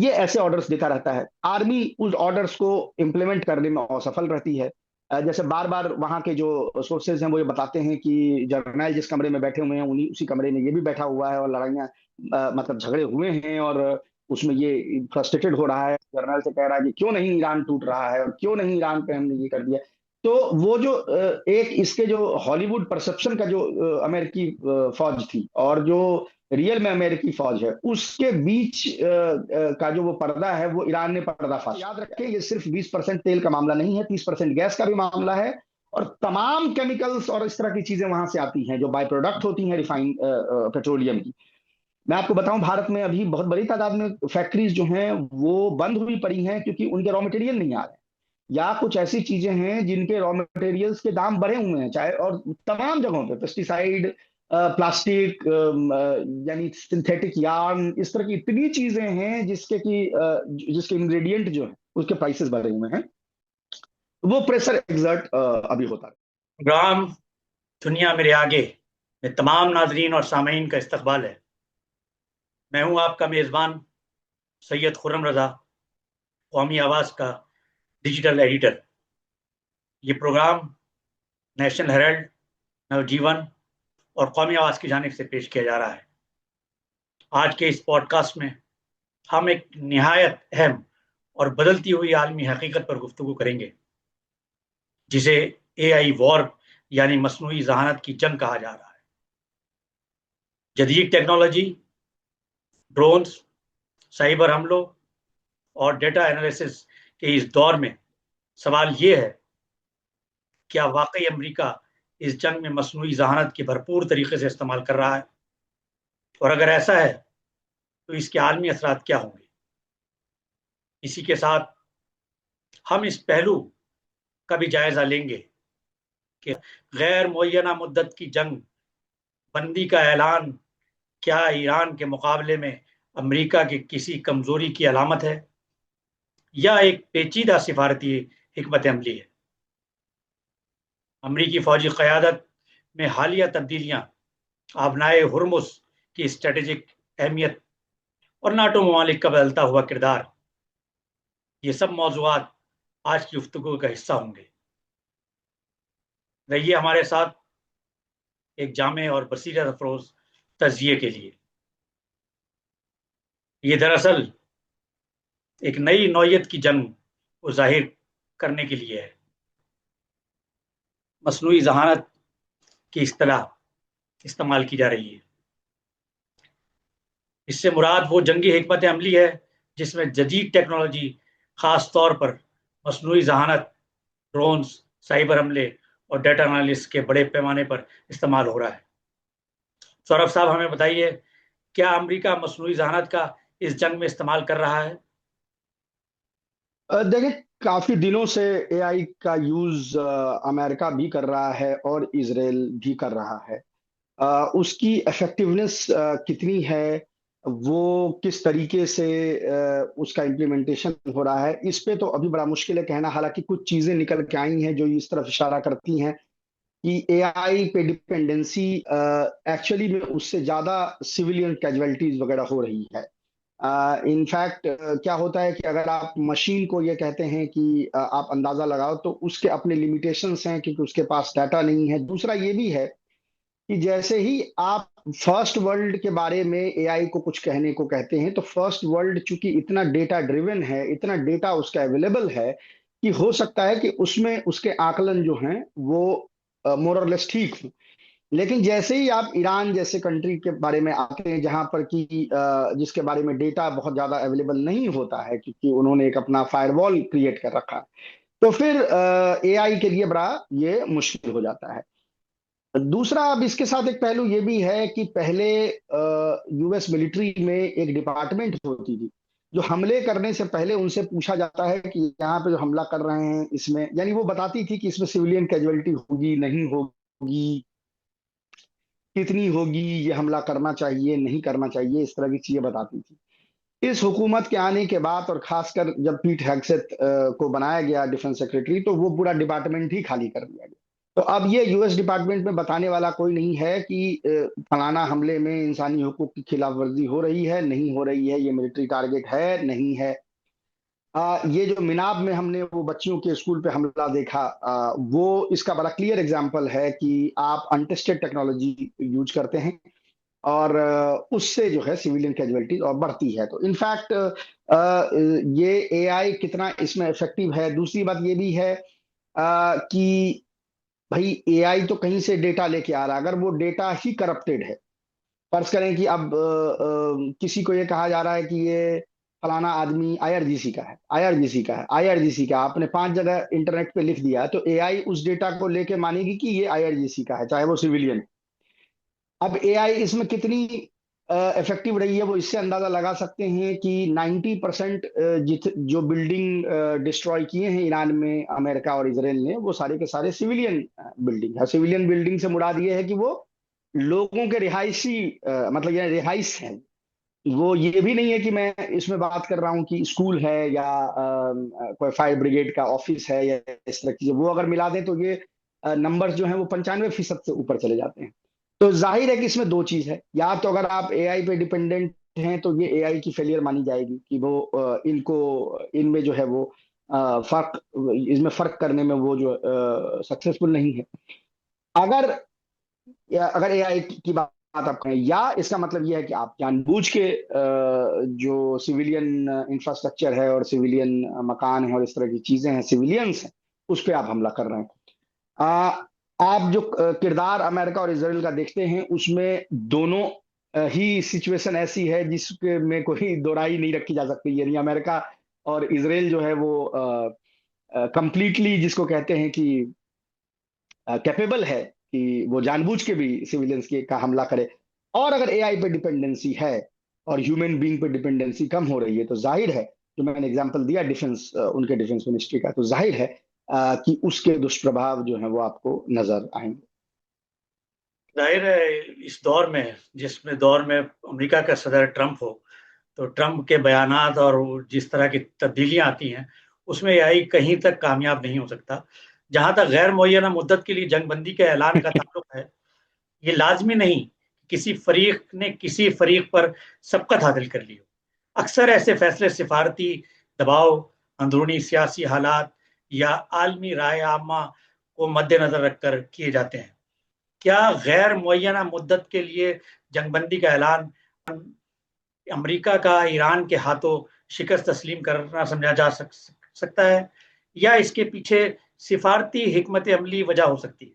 ये ऐसे ऑर्डर्स देता रहता है। आर्मी उस ऑर्डर्स को इम्प्लीमेंट करने में असफल रहती है। जैसे बार बार वहां के जो सोर्सेज हैं वो ये बताते हैं कि जर्नैल जिस कमरे में बैठे हुए हैं उन्हीं उसी कमरे में ये भी बैठा हुआ है और लड़ाइयाँ मतलब झगड़े हुए हैं, और उसमें ये फ्रस्ट्रेटेड हो रहा है, जर्नल से कह रहा है कि क्यों नहीं ईरान टूट रहा है और क्यों नहीं ईरान पे हमने ये कर दिया। तो वो जो एक इसके जो हॉलीवुड परसेप्शन का जो अमेरिकी फौज थी और जो रियल में अमेरिकी फौज है उसके बीच का जो वो पर्दा है वो ईरान ने पर्दाफाश। याद रखें ये सिर्फ 20% तेल का मामला नहीं है, 30% गैस का भी मामला है, और तमाम केमिकल्स और इस तरह की चीजें वहां से आती हैं जो बाय प्रोडक्ट होती हैं रिफाइंड पेट्रोलियम की। मैं आपको बताऊं भारत में अभी बहुत बड़ी तादाद में फैक्ट्रीज जो हैं वो बंद हुई पड़ी हैं क्योंकि उनके रॉ मटेरियल नहीं आ रहे हैं, या कुछ ऐसी चीजें हैं जिनके रॉ मटेरियल्स के दाम बढ़े हुए हैं, चाहे और तमाम जगहों पे पेस्टिसाइड, प्लास्टिक, यानी सिंथेटिक यार्न, इस तरह की इतनी चीजें हैं जिसके इंग्रेडिएंट जो है उसके प्राइसेस बढ़े हुए हैं। वो प्रेशर एग्जर्ट अभी होता है। प्रोग्राम दुनिया मेरे आगे में तमाम नाजरीन और सामीन का इस्तकबाल है। मैं हूं आपका मेज़बान सैयद खुर्रम रज़ा, कौमी आवाज़ का डिजिटल एडिटर। ये प्रोग्राम नेशनल हेराल्ड, नवजीवन और कौमी आवाज़ की जानिब से पेश किया जा रहा है। आज के इस पॉडकास्ट में हम एक निहायत अहम और बदलती हुई आलमी हकीकत पर गुफ्तगू करेंगे, जिसे AI वॉर यानी मसनूई जहानत की जंग कहा जा रहा है। जदीद टेक्नोलॉजी, ड्रोन्स, साइबर हमलों और डेटा एनालिसिस के इस दौर में सवाल ये है, क्या वाकई अमेरिका इस जंग में मसनूई जहानत के भरपूर तरीके से इस्तेमाल कर रहा है? और अगर ऐसा है तो इसके आलमी असरात क्या होंगे? इसी के साथ हम इस पहलू का भी जायजा लेंगे कि गैर मुअय्यना मुद्दत की जंग बंदी का ऐलान क्या ईरान के मुकाबले में अमेरिका की किसी कमजोरी की अलामत है या एक पेचीदा सिफारती हिकमत अमली है। अमरीकी फौजी क़यादत में हालिया तब्दीलियां, आबनाए हुर्मुस की स्ट्रेटेजिक अहमियत और नाटो ममालिक का बदलता हुआ किरदार, ये सब मौज़ूआत आज की गुफ्तगू का हिस्सा होंगे। रहिए हमारे साथ एक जामे और बसीरत अफरोज तजिए के लिए। ये दरअसल एक नई नौयत की जंग को जाहिर करने के लिए है। मसनूई जहानत की इस्तेलाह इस्तेमाल की जा रही है। इससे मुराद वो जंगी हिकमत अमली है जिसमें जदीद टेक्नोलॉजी, ख़ास तौर पर मसनूई जहानत, ड्रोन्स, साइबर हमले और डेटा एनालिसिस के बड़े पैमाने पर इस्तेमाल हो रहा है। सौरभ साहब, हमें बताइए, क्या अमेरिका मसनूई जहानत का इस जंग में इस्तेमाल कर रहा है? देखिए, काफी दिनों से एआई का यूज अमेरिका भी कर रहा है और इसराइल भी कर रहा है। उसकी इफेक्टिवनेस कितनी है, वो किस तरीके से उसका इम्प्लीमेंटेशन हो रहा है, इस पे तो अभी बड़ा मुश्किल है कहना। हालांकि कुछ चीजें निकल के आई हैं जो इस तरफ इशारा करती हैं कि एआई पे डिपेंडेंसी एक्चुअली में उससे ज्यादा सिविलियन कैजुअलिटीज वगैरह हो रही है। इनफैक्ट क्या होता है कि अगर आप मशीन को ये कहते हैं कि आप अंदाजा लगाओ, तो उसके अपने लिमिटेशंस हैं क्योंकि उसके पास डाटा नहीं है। दूसरा ये भी है कि जैसे ही आप फर्स्ट वर्ल्ड के बारे में एआई को कुछ कहने को कहते हैं, तो फर्स्ट वर्ल्ड चूंकि इतना डेटा ड्रिवन है, इतना डेटा उसका अवेलेबल है कि हो सकता है कि उसमें उसके आकलन जो हैं वो मोर और लेस ठीक हो। लेकिन जैसे ही आप ईरान जैसे कंट्री के बारे में आते हैं जहां पर कि जिसके बारे में डेटा बहुत ज्यादा अवेलेबल नहीं होता है क्योंकि उन्होंने एक अपना फायरवॉल क्रिएट कर रखा है, तो फिर एआई के लिए बड़ा ये मुश्किल हो जाता है। दूसरा, अब इसके साथ एक पहलू ये भी है कि पहले यूएस मिलिट्री में एक डिपार्टमेंट होती थी जो हमले करने से पहले उनसे पूछा जाता है कि यहाँ पे जो हमला कर रहे हैं इसमें, यानी वो बताती थी कि इसमें सिविलियन कैजुअलिटी होगी नहीं होगी, कितनी होगी, ये हमला करना चाहिए नहीं करना चाहिए, इस तरह की चीजें बताती थी। इस हुकूमत के आने के बाद और खासकर जब पीट हेगसेथ को बनाया गया डिफेंस सेक्रेटरी, तो वो पूरा डिपार्टमेंट ही खाली कर दिया गया। तो अब ये यूएस डिपार्टमेंट में बताने वाला कोई नहीं है कि फलाना हमले में इंसानी हकूक की खिलाफ वर्जी हो रही है, नहीं हो रही है, ये मिलिट्री टारगेट है, नहीं है। ये जो मिनाब में हमने वो बच्चियों के स्कूल पे हमला देखा, वो इसका बड़ा क्लियर एग्जांपल है कि आप अनटेस्टेड टेक्नोलॉजी यूज करते हैं और उससे जो है सिविलियन कैजुअलिटीज और बढ़ती है। तो इनफैक्ट ये एआई कितना इसमें इफेक्टिव है, दूसरी बात ये भी है कि भाई एआई तो कहीं से डेटा लेके आ रहा है, अगर वो डेटा ही करप्टेड है। फर्ज करें कि अब किसी को ये कहा जा रहा है कि ये फलाना आदमी आईआरजीसी का है, आईआरजीसी का है, आईआरजीसी का, आपने 5 जगह इंटरनेट पे लिख दिया, तो एआई उस डेटा को लेके मानेगी कि ये आईआरजीसी का है, चाहे वो सिविलियन। अब एआई इसमें कितनी इफेक्टिव रही है वो इससे अंदाजा लगा सकते हैं कि 90% जो बिल्डिंग डिस्ट्रॉय किए हैं ईरान में अमेरिका और इसराइल ने, वो सारे के सारे सिविलियन बिल्डिंग है। सिविलियन बिल्डिंग से मुराद ये है कि वो लोगों के रिहायशी मतलब ये रिहाइश है। वो ये भी नहीं है कि मैं इसमें बात कर रहा हूँ कि स्कूल है या कोई फायर ब्रिगेड का ऑफिस है या इस तरह की, वो अगर मिला दें तो ये नंबर्स जो हैं वो 95% से ऊपर चले जाते हैं। तो जाहिर है कि इसमें दो चीज है, या तो अगर आप एआई पे डिपेंडेंट हैं तो ये एआई की फेलियर मानी जाएगी कि वो इनको इनमें जो है वो फर्क, इसमें फर्क करने में वो जो सक्सेसफुल नहीं है। अगर अगर एआई की बात आप करें, या इसका मतलब यह है कि आप जानबूझ के जो सिविलियन इंफ्रास्ट्रक्चर है और सिविलियन मकान है और इस तरह की चीजें हैं, सिविलियंस हैं, उस पर आप हमला कर रहे हैं। आ, आप जो किरदार अमेरिका और इसराइल का देखते हैं उसमें दोनों ही सिचुएशन ऐसी है जिसके में कोई दोहराई नहीं रखी जा सकती। यानी अमेरिका और इसराइल जो है वो कंप्लीटली जिसको कहते हैं कि कैपेबल है कि वो जानबूझ के भी सिविलियंस के का हमला करे। और अगर एआई पे डिपेंडेंसी है और ह्यूमन बीइंग पे डिपेंडेंसी कम हो रही है, तो जाहिर है, जो मैंने एग्जांपल दिया डिफेंस, उनके डिफेंस मिनिस्ट्री का, तो जाहिर है कि उसके दुष्प्रभाव जो है वो आपको नजर आएंगे। जाहिर है इस दौर में, जिसमें दौर में अमेरिका का सदर ट्रंप हो, तो ट्रंप के बयानात और जिस तरह की तब्दीलियां आती हैं उसमें एआई कहीं तक कामयाब नहीं हो सकता। जहां तक गैर मुअय्यना मुद्दत के लिए जंगबंदी के ऐलान का ताल्लुक है, ये लाजमी नहीं किसी फरीक ने किसी फरीक पर सबकत हासिल कर ली हो। अक्सर ऐसे फैसले सिफारती दबाव, अंदरूनी सियासी हालात या आलमी राय आमा को मद्देनजर रखकर किए जाते हैं। क्या गैर मुअय्यना मुद्दत के लिए जंगबंदी का ऐलान अमेरिका का ईरान के हाथों शिकस्त तस्लीम करना समझा जा सकता है, या इसके पीछे सिफारती हिकमत अमली वजह हो सकती है?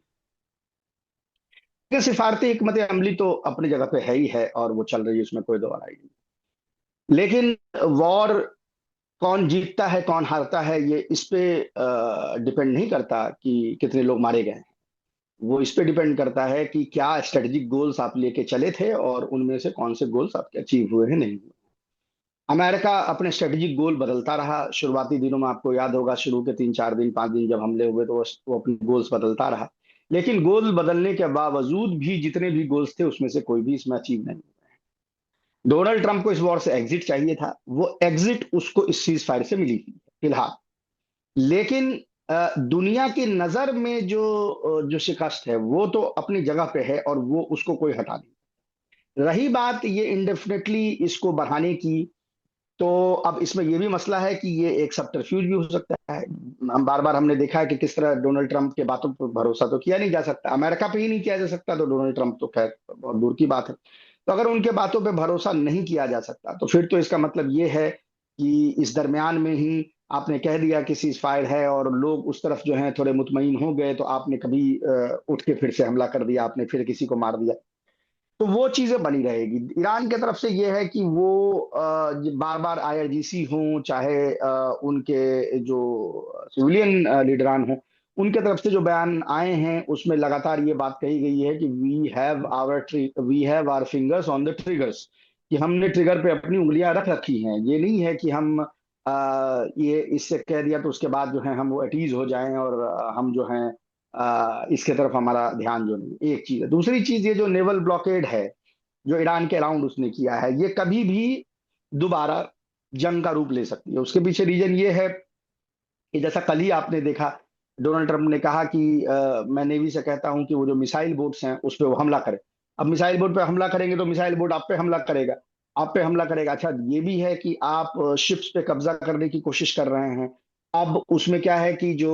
कि सिफारती हिकमत अमली तो अपनी जगह पे है ही है और वो चल रही है, उसमें कोई दो राय नहीं। लेकिन वॉर कौन जीतता है कौन हारता है ये इस पे डिपेंड नहीं करता कि कितने लोग मारे गए हैं। वो इस पे डिपेंड करता है कि क्या स्ट्रेटेजिक गोल्स आप लेके चले थे और उनमें से कौन से गोल्स आपके अचीव हुए हैं, नहीं हुए। अमेरिका अपने स्ट्रेटेजिक गोल बदलता रहा। शुरुआती दिनों में आपको याद होगा, शुरू के 3 4 दिन 5 दिन जब हमले हुए, तो वो अपने गोल्स बदलता रहा। लेकिन गोल बदलने के बावजूद भी जितने भी गोल्स थे उसमें से कोई भी इसमें अचीव नहीं। डोनाल्ड ट्रंप को इस वॉर से एग्जिट चाहिए था, वो एग्जिट उसको इस सीज फायर से मिली थी फिलहाल। लेकिन दुनिया की नजर में जो शिकस्त है वो तो अपनी जगह पे है और वो उसको कोई हटा नहीं। रही बात ये इंडेफिनेटली इसको बढ़ाने की, तो अब इसमें ये भी मसला है कि ये एक सबटरफ्यूज भी हो सकता है। हम बार बार हमने देखा है कि किस तरह डोनाल्ड ट्रंप के बातों पर भरोसा तो किया नहीं जा सकता, अमेरिका पे ही नहीं किया जा सकता, तो डोनाल्ड ट्रंप तो खैर बहुत दूर की बात है। तो अगर उनके बातों पे भरोसा नहीं किया जा सकता तो फिर तो इसका मतलब ये है कि इस दरमियान में ही आपने कह दिया कि सीज फायर है और लोग उस तरफ जो है थोड़े मुतमईन हो गए, तो आपने कभी उठ के फिर से हमला कर दिया, आपने फिर किसी को मार दिया। तो वो चीजें बनी रहेगी। ईरान की तरफ से ये है कि वो बार बार आईआरजीसी हों, चाहे उनके जो सिविलियन लीडरान हों, उनके तरफ से जो बयान आए हैं उसमें लगातार ये बात कही गई है कि we have our fingers on the triggers, कि हमने ट्रिगर पे अपनी उंगलियां रख रखी हैं। ये नहीं है कि हम ये इससे कह दिया तो उसके बाद जो है हम वो एटीज हो जाएं और हम जो हैं इसके तरफ हमारा ध्यान जो नहीं। एक चीज है, दूसरी चीज ये जो नेवल ब्लॉकेड है जो ईरान के अराउंड उसने किया है, ये कभी भी दोबारा जंग का रूप ले सकती है। उसके पीछे रीजन ये है कि जैसा कल ही आपने देखा डोनाल्ड ट्रंप ने कहा कि मैं नेवी से कहता हूं कि वो जो मिसाइल बोट्स हैं उस पर वो हमला करे। अब मिसाइल बोट पे हमला करेंगे तो मिसाइल बोट आप पे हमला करेगा, आप पे हमला करेगा। अच्छा, ये भी है कि आप शिप्स पे कब्जा करने की कोशिश कर रहे हैं। अब उसमें क्या है कि जो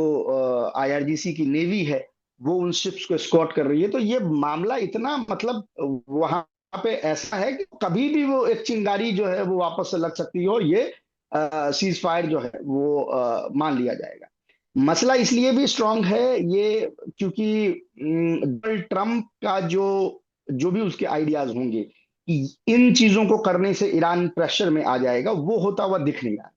आईआरजीसी की नेवी है वो उन शिप्स को स्कॉट कर रही है। तो ये मामला इतना मतलब वहां पे ऐसा है कि कभी भी वो एक चिंगारी जो है वो वापस से लग सकती है और ये सीज फायर जो है वो मान लिया जाएगा। मसला इसलिए भी स्ट्रांग है ये क्योंकि डोनाल्ड ट्रंप का जो जो भी उसके आइडियाज होंगे कि इन चीजों को करने से ईरान प्रेशर में आ जाएगा, वो होता हुआ दिख नहीं रहा।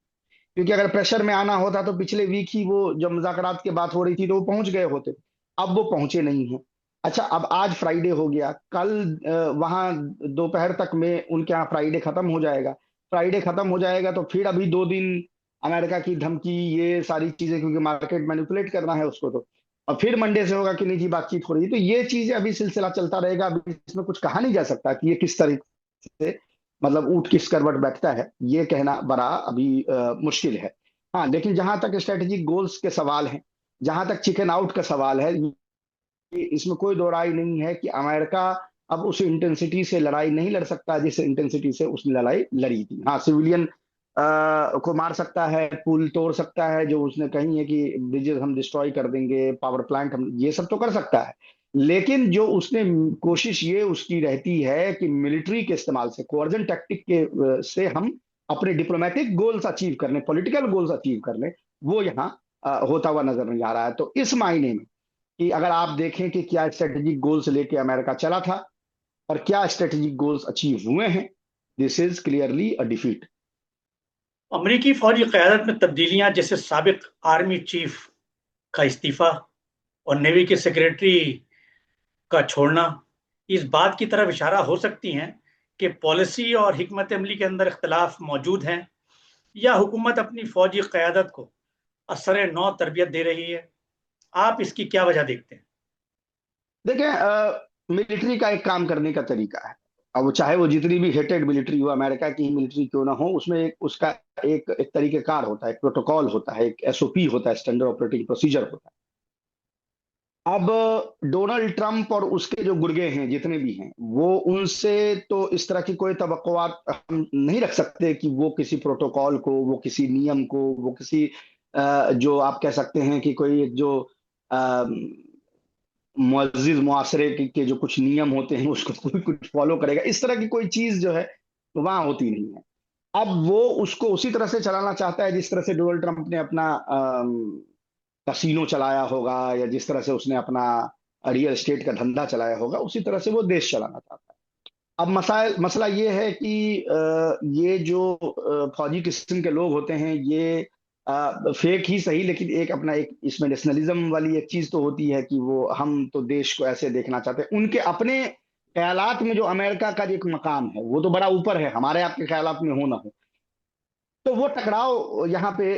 क्योंकि अगर प्रेशर में आना होता तो पिछले वीक ही वो जब मुज़ाकरात की बात हो रही थी तो वो पहुंच गए होते। अब वो पहुंचे नहीं हैं। अच्छा, अब आज फ्राइडे हो गया, कल वहां दोपहर तक में उनके यहाँ फ्राइडे खत्म हो जाएगा। फ्राइडे खत्म हो जाएगा तो फिर अभी 2 दिन अमेरिका की धमकी, ये सारी चीजें, क्योंकि मार्केट मैनिपुलेट करना है उसको तो। और फिर मंडे से होगा कि नहीं जी बातचीत हो रही है। तो ये चीजें अभी सिलसिला चलता रहेगा। अभी इसमें कुछ कहा नहीं जा सकता कि ये किस तरीके से मतलब ऊंट किस करवट बैठता है, ये कहना बड़ा अभी मुश्किल है। हाँ, लेकिन जहां तक स्ट्रेटेजिक गोल्स के सवाल हैं, जहां तक चिकन आउट का सवाल है, इसमें कोई दो राय नहीं है कि अमेरिका अब उस इंटेंसिटी से लड़ाई नहीं लड़ सकता जिस इंटेंसिटी से उसने लड़ाई लड़ी थी। हाँ, सिविलियन को मार सकता है, पुल तोड़ सकता है, जो उसने कही है कि ब्रिजेस हम डिस्ट्रॉय कर देंगे, पावर प्लांट हम, ये सब तो कर सकता है। लेकिन जो उसने कोशिश ये उसकी रहती है कि मिलिट्री के इस्तेमाल से, कोअर्जन टैक्टिक के से हम अपने डिप्लोमेटिक गोल्स अचीव करने, पॉलिटिकल गोल्स अचीव करने, वो यहाँ होता हुआ नजर नहीं आ रहा है। तो इस मायने में कि अगर आप देखें कि क्या स्ट्रेटेजिक गोल्स लेके अमेरिका चला था और क्या स्ट्रेटेजिक गोल्स अचीव हुए हैं, this is clearly a defeat. अमरीकी फौजी क़यादत में तब्दीलियां, जैसे साबिक आर्मी चीफ का इस्तीफा और नेवी के सेक्रेटरी का छोड़ना, इस बात की तरफ इशारा हो सकती हैं कि पॉलिसी और हिकमत अमली के अंदर इख्तलाफ मौजूद हैं, या हुकूमत अपनी फौजी क़यादत को असर नौ तरबियत दे रही है। आप इसकी क्या वजह देखते हैं? देखें, मिलिट्री का एक काम करने का तरीका है। अब वो चाहे वो जितनी भी हेटेड मिलिट्री हो, अमेरिका की ही मिलिट्री क्यों ना हो, उसमें एक उसका एक तरीकेकार होता है, एक प्रोटोकॉल होता है, एक एसओपी होता है, स्टैंडर्ड ऑपरेटिंग प्रोसीजर होता है। अब डोनाल्ड ट्रंप और उसके जो गुर्गे हैं जितने भी हैं, वो उनसे तो इस तरह की कोई तवक्कुआत हम नहीं रख सकते कि वो किसी प्रोटोकॉल को, वो किसी नियम को, वो किसी जो आप कह सकते हैं कि कोई एक जो मुअज़्ज़िज़ मुआशरे के जो कुछ नियम होते हैं उसको कोई कुछ फॉलो करेगा, इस तरह की कोई चीज जो है वहां होती नहीं है। अब वो उसको उसी तरह से चलाना चाहता है जिस तरह से डोनाल्ड ट्रंप ने अपना कसीनो चलाया होगा, या जिस तरह से उसने अपना रियल एस्टेट का धंधा चलाया होगा, उसी तरह से वो देश चलाना चाहता है। अब मसाइल मसला ये है कि ये जो फौजी किस्म के लोग होते हैं, ये फेक ही सही, लेकिन एक अपना एक इसमें नेशनलिज्म वाली एक चीज तो होती है कि वो हम तो देश को ऐसे देखना चाहते हैं। उनके अपने ख्यालात में जो अमेरिका का जो एक मकाम है वो तो बड़ा ऊपर है, हमारे आपके ख्यालात में हो ना हो। तो वो टकराव यहाँ पे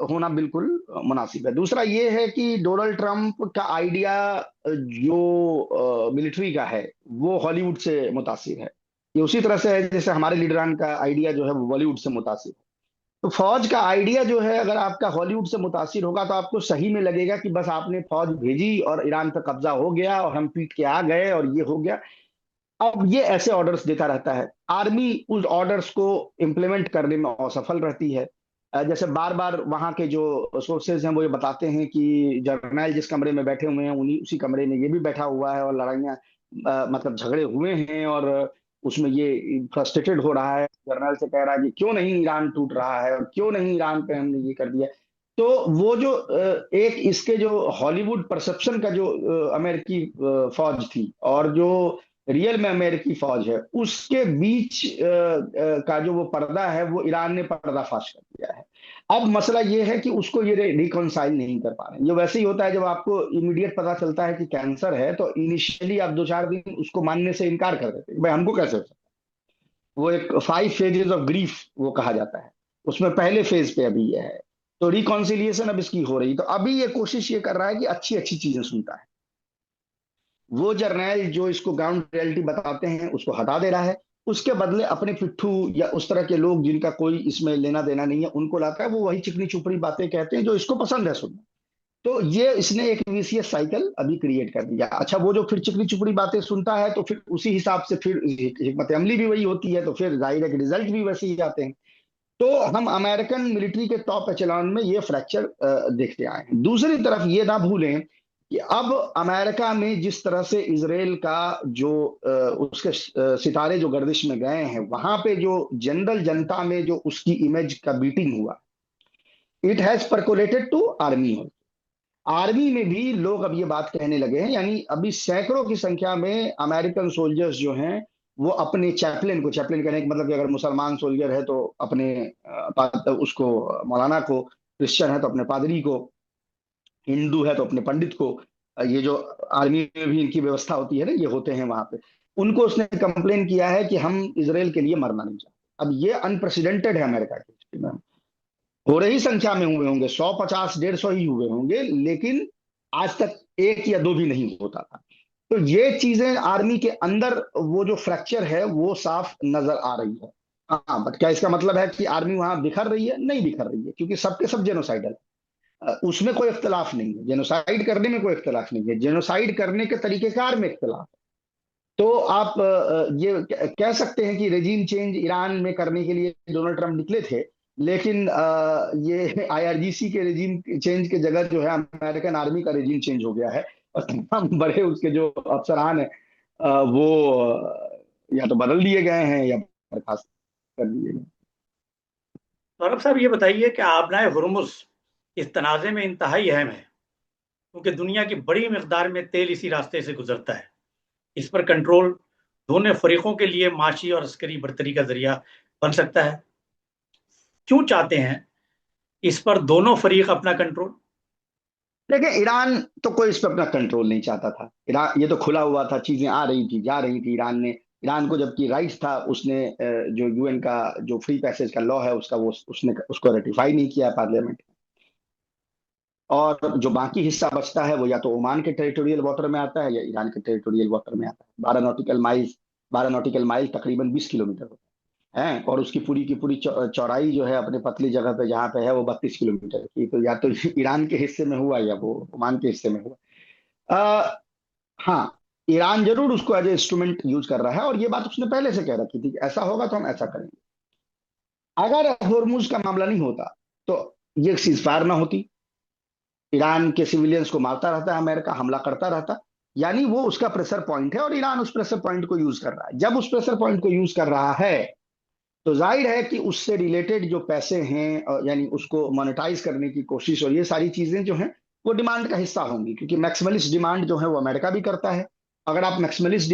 होना बिल्कुल मुनासिब है। दूसरा ये है कि डोनाल्ड ट्रंप का आइडिया जो मिलिट्री का है वो हॉलीवुड से मुतासिर है। ये उसी तरह से है जैसे हमारे लीडरान का आइडिया जो है वो बॉलीवुड से मुतासिर है। तो फौज का आइडिया जो है अगर आपका हॉलीवुड से मुतासिर होगा तो आपको सही में लगेगा कि बस आपने फौज भेजी और ईरान पर कब्जा हो गया और हम पीट के आ गए और ये हो गया। अब ये ऐसे ऑर्डर्स देता रहता है, आर्मी उस ऑर्डर्स को इम्प्लीमेंट करने में असफल रहती है। जैसे बार बार वहां के जो सोर्सेज हैं वो ये बताते हैं कि जर्नैल जिस कमरे में बैठे हुए हैं उन्हीं उसी कमरे में ये भी बैठा हुआ है और लड़ाइयाँ मतलब झगड़े हुए हैं, और उसमें ये फ्रस्ट्रेटेड हो रहा है, जर्नैल से कह रहा है कि क्यों नहीं ईरान टूट रहा है और क्यों नहीं ईरान पे हमने ये कर दिया। तो वो जो एक इसके जो हॉलीवुड परसेप्शन का जो अमेरिकी फौज थी और जो रियल में अमेरिकी फौज है, उसके बीच का जो वो पर्दा है वो ईरान ने पर्दाफाश कर दिया है। अब मसला ये है कि उसको ये रिकॉन्साइल नहीं कर पा रहे हैं। ये वैसे ही होता है जब आपको इमीडिएट पता चलता है कि कैंसर है तो इनिशियली आप 2-4 दिन उसको मानने से इनकार कर देते हैं, भाई हमको कैसे हो सकता है। वो एक 5 फेजेस ऑफ ग्रीफ वो कहा जाता है, उसमें पहले फेज पे अभी ये है। तो रिकॉन्सिलिएशन अब इसकी हो रही, तो अभी ये कोशिश ये कर रहा है कि अच्छी अच्छी चीजें सुनता है। वो जर्नैल जो इसको ग्राउंड रियलिटी बताते हैं उसको हटा दे रहा है, उसके बदले अपने पिट्ठू या उस तरह के लोग जिनका कोई इसमें लेना देना नहीं है उनको लाता है। वो वही चिकनी चुपड़ी बातें कहते हैं जो इसको पसंद है सुनना। तो ये इसने एक विशियस साइकिल अभी क्रिएट कर दिया। अच्छा, वो जो फिर चिकनी चुपड़ी बातें सुनता है तो फिर उसी हिसाब से फिर हिकमत अमली भी वही होती है, तो फिर जाहिर है कि रिजल्ट भी वैसे ही आते हैं। तो हम अमेरिकन मिलिट्री के टॉप एचेलॉन में ये फ्रैक्चर देखते आए हैं। दूसरी तरफ ये ना भूलें कि अब अमेरिका में जिस तरह से इसराइल का जो उसके सितारे जो गर्दिश में गए हैं, वहां पे जो जनरल जनता में जो उसकी इमेज का बीटिंग हुआ, it has percolated to army. Army में भी लोग अब ये बात कहने लगे हैं, यानी अभी सैकड़ों की संख्या में अमेरिकन सोल्जर्स जो हैं वो अपने चैपलिन को, चैपलिन कहने का मतलब कि अगर मुसलमान सोल्जर है तो अपने उसको मौलाना को, क्रिश्चियन है तो अपने पादरी को, हिंदू है तो अपने पंडित को, ये जो आर्मी में भी इनकी व्यवस्था होती है ना, ये होते हैं वहां पे, उनको उसने कंप्लेन किया है कि हम इसराइल के लिए मरना नहीं चाहते। अब ये अनप्रेसिडेंटेड है अमेरिका की हिस्ट्री में। हो रही संख्या में हुए होंगे, 100, 50, 150 ही हुए होंगे, लेकिन आज तक एक या दो भी नहीं होता था। तो ये चीजें आर्मी के अंदर वो जो फ्रैक्चर है वो साफ नजर आ रही है। हाँ, बट क्या इसका मतलब है कि आर्मी वहां बिखर रही है? नहीं बिखर रही है, क्योंकि सबके सब जेनोसाइडल, उसमें कोई इख्तलाफ नहीं है, जेनोसाइड करने में कोई इख्तलाफ नहीं है, जेनोसाइड करने के तरीकेकार में इख्तलाफ है। तो आप ये कह सकते हैं कि रेजीम चेंज ईरान में करने के लिए डोनाल्ड ट्रंप निकले थे, लेकिन ये आईआरजीसी के रेजीम चेंज के जगह जो है अमेरिकन आर्मी का रेजीम चेंज हो गया है, और तमाम बड़े उसके जो अफसरान हैं वो या तो बदल दिए गए हैं या बर्खास्त कर दिए गए। सौरभ साहब, ये बताइए कि आबनाए हुर्मुज इस तनाज़े में इंतहाई अहम है, क्योंकि दुनिया की बड़ी मिकदार में तेल इसी रास्ते से गुजरता है। इस पर कंट्रोल दोनों फरीकों के लिए माशी और अस्करी बर्तरी का जरिया बन सकता है। क्यों चाहते हैं इस पर दोनों फरीक अपना कंट्रोल? देखिए, ईरान तो कोई इस पर अपना कंट्रोल नहीं चाहता था। ईरान, ये तो खुला हुआ था, चीजें आ रही थी जा रही थी। ईरान को जबकि राइट्स था, उसने जो यूएन का जो फ्री पैसेज का लॉ है उसका, वो उसने उसको रेटिफाई नहीं किया पार्लियामेंट। और जो बाकी हिस्सा बचता है वो या तो ओमान के टेरिटोरियल वाटर में आता है या ईरान के टेरिटोरियल वाटर में आता है। 12 नॉटिकल माइल, 12 नॉटिकल माइल तकरीबन 20 किलोमीटर होता है। और उसकी पूरी की पूरी चौड़ाई जो है अपने पतली जगह पे जहाँ पे है वो 32 किलोमीटर की। तो या तो ईरान के हिस्से में हुआ या वो ओमान के हिस्से में हुआ। हाँ, ईरान जरूर उसको एज ए इंस्ट्रूमेंट यूज कर रहा है, और ये बात उसने पहले से कह रखी थी कि ऐसा होगा तो हम ऐसा करेंगे। अगर होर्मुज का मामला नहीं होता तो ये सीज फायर ना होती, ईरान के सिविलियंस को मारता रहता है अमेरिका, हमला करता रहता। यानी वो उसका प्रेशर पॉइंट है और ईरान उस प्रेशर पॉइंट को यूज कर रहा है। जब उस प्रेशर पॉइंट को यूज कर रहा है तो जाहिर है कि उससे रिलेटेड जो पैसे हैं, यानी उसको मोनेटाइज करने की कोशिश और ये सारी चीजें जो हैं वो डिमांड का हिस्सा होंगी, क्योंकि मैक्सिमलिस्ट डिमांड जो है वो अमेरिका भी करता है। अगर आप मैक्सिमलिस्ट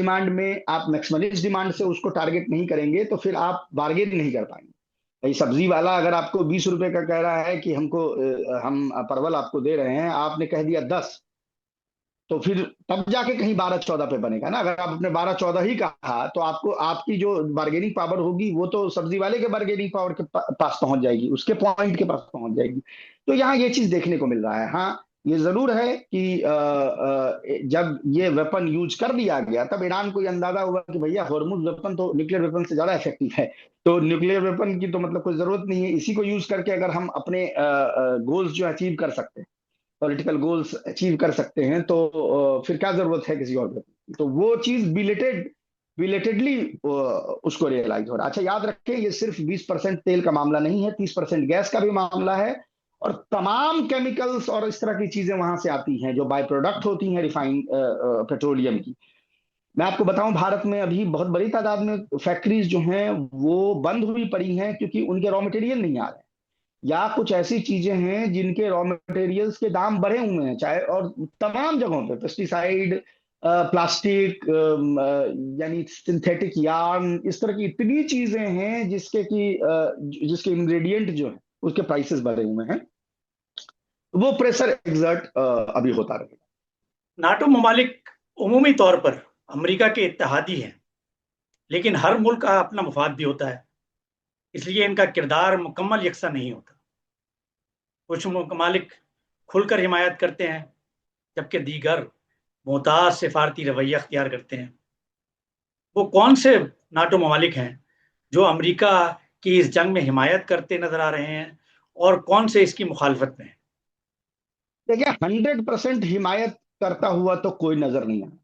डिमांड से उसको टारगेट नहीं करेंगे तो फिर आप बार्गेन नहीं कर पाएंगे। भाई, सब्जी वाला अगर आपको 20 रुपए का कह रहा है कि हम परवल आपको दे रहे हैं, आपने कह दिया 10, तो फिर तब जाके कहीं 12-14 पे बनेगा ना। अगर आप अपने 12-14 ही कहा तो आपको आपकी जो बार्गेनिंग पावर होगी वो तो सब्जी वाले के बार्गेनिंग पावर के पास पहुंच जाएगी, उसके पॉइंट के पास पहुंच जाएगी। तो यहाँ ये चीज देखने को मिल रहा है। हाँ, ये जरूर है कि जब ये वेपन यूज कर दिया गया तब ईरान को ये अंदाजा हुआ कि भैया हॉर्मुज वेपन तो न्यूक्लियर वेपन से ज्यादा इफेक्टिव है। तो न्यूक्लियर वेपन की तो मतलब कोई जरूरत नहीं है, इसी को यूज करके अगर हम अपने गोल्स जो अचीव कर सकते हैं, पॉलिटिकल गोल्स अचीव कर सकते हैं, तो फिर क्या जरूरत है किसी और की। तो वो चीज बिलेटेडली उसको रियलाइज हो रहा है। अच्छा, याद रखें ये सिर्फ 20% तेल का मामला नहीं है, 30% गैस का भी मामला है। और तमाम केमिकल्स और इस तरह की चीजें वहां से आती हैं जो बाय प्रोडक्ट होती हैं रिफाइंड पेट्रोलियम की। मैं आपको बताऊं, भारत में अभी बहुत बड़ी तादाद में फैक्ट्रीज जो हैं वो बंद हुई पड़ी हैं क्योंकि उनके रॉ मटेरियल नहीं आ रहे हैं, या कुछ ऐसी चीजें हैं जिनके रॉ मटेरियल्स के दाम बढ़े हुए हैं, चाहे और तमाम जगहों पे पेस्टिसाइड, प्लास्टिक, यानी सिंथेटिक यार्न, इस तरह की इतनी चीजें हैं जिसके इंग्रेडिएंट जो है उसके प्राइसेस बढ़े हुए हैं। वो प्रेशर एग्जर्ट अभी होता रहेगा। नाटो ममालिक उमूमी तौर पर अमेरिका के इत्तेहादी हैं, लेकिन हर मुल्क का अपना मफाद भी होता है, इसलिए इनका किरदार मुकम्मल यकसा नहीं होता। कुछ ममालिक खुलकर हिमायत करते हैं, जबकि दीगर मोहताज सिफारती रवैया अख्तियार करते हैं। वो कौन से नाटो ममालिक हैं जो अमेरिका की इस जंग में हिमायत करते नजर आ रहे हैं, और कौन से इसकी मुखालफत में हैं? देखिए, 100% हिमायत करता हुआ तो कोई नजर नहीं आया।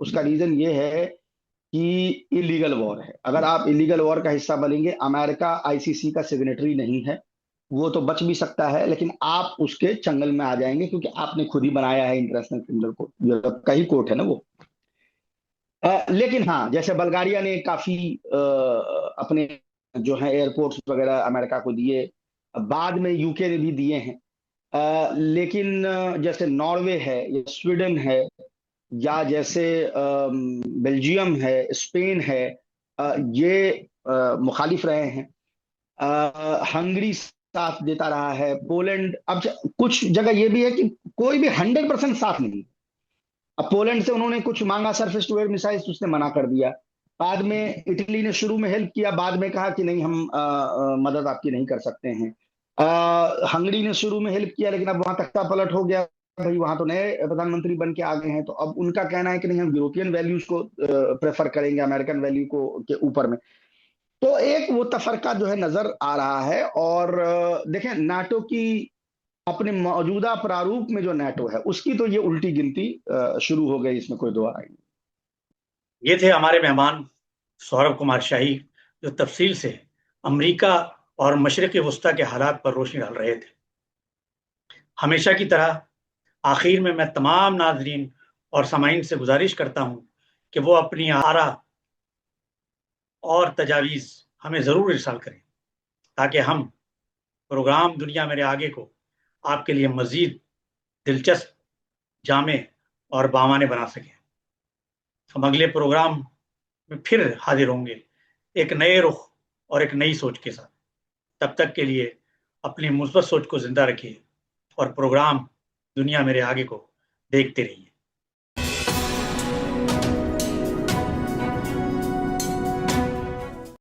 उसका रीजन ये है कि इलीगल वॉर है। अगर आप इलीगल वॉर का हिस्सा बनेंगे, अमेरिका आईसीसी का सिग्नेटरी नहीं है, वो तो बच भी सकता है, लेकिन आप उसके चंगल में आ जाएंगे, क्योंकि आपने खुद ही बनाया है इंटरनेशनल क्रिमिनल कोर्ट, यूरोप का ही कोर्ट है ना वो। लेकिन हाँ, जैसे बल्गारिया ने काफी अपने जो है एयरपोर्ट्स वगैरह अमेरिका को दिए, बाद में यूके ने भी दिए हैं। लेकिन जैसे नॉर्वे है या स्वीडन है, या जैसे बेल्जियम है, स्पेन है, ये मुखालिफ रहे हैं। हंगरी साथ देता रहा है, पोलैंड। अब कुछ जगह ये भी है कि कोई भी 100% साथ नहीं। अब पोलैंड से उन्होंने कुछ मांगा, सरफेस टू एयर मिसाइल्स, उसने मना कर दिया। बाद में इटली ने शुरू में हेल्प किया, बाद में कहा कि नहीं, हम मदद आपकी नहीं कर सकते हैं। हंगरी ने शुरू में हेल्प किया, लेकिन अब वहां तख्ता पलट हो गया। भाई, वहां तो नए प्रधानमंत्री बन के आ गए हैं, तो अब उनका कहना है कि नहीं, हम यूरोपियन वैल्यूज को प्रेफर करेंगे अमेरिकन वैल्यू को के ऊपर में। तो एक वो तफरका जो है नजर आ रहा है। और देखें, नाटो की अपने मौजूदा प्रारूप में जो नाटो है, उसकी तो ये उल्टी गिनती शुरू हो गई, इसमें कोई दो राय नहीं। ये थे हमारे मेहमान सौरभ कुमार शाही, जो तफसील से अमेरिका और मशरिक़ वस्ता के हालात पर रोशनी डाल रहे थे। हमेशा की तरह आखिर में मैं तमाम नाजरीन और सामाईन से गुजारिश करता हूँ कि वो अपनी आरा और तजावीज़ हमें ज़रूर इरसाल करें, ताकि हम प्रोग्राम दुनिया मेरे आगे को आपके लिए मज़ीद दिलचस्प, जामे और बामाने बना सकें। हम अगले प्रोग्राम में फिर हाजिर होंगे, एक नए रुख और एक नई सोच के साथ। तब तक के लिए अपनी मुस्बत सोच को जिंदा रखिए और प्रोग्राम दुनिया मेरे आगे को देखते रहिए।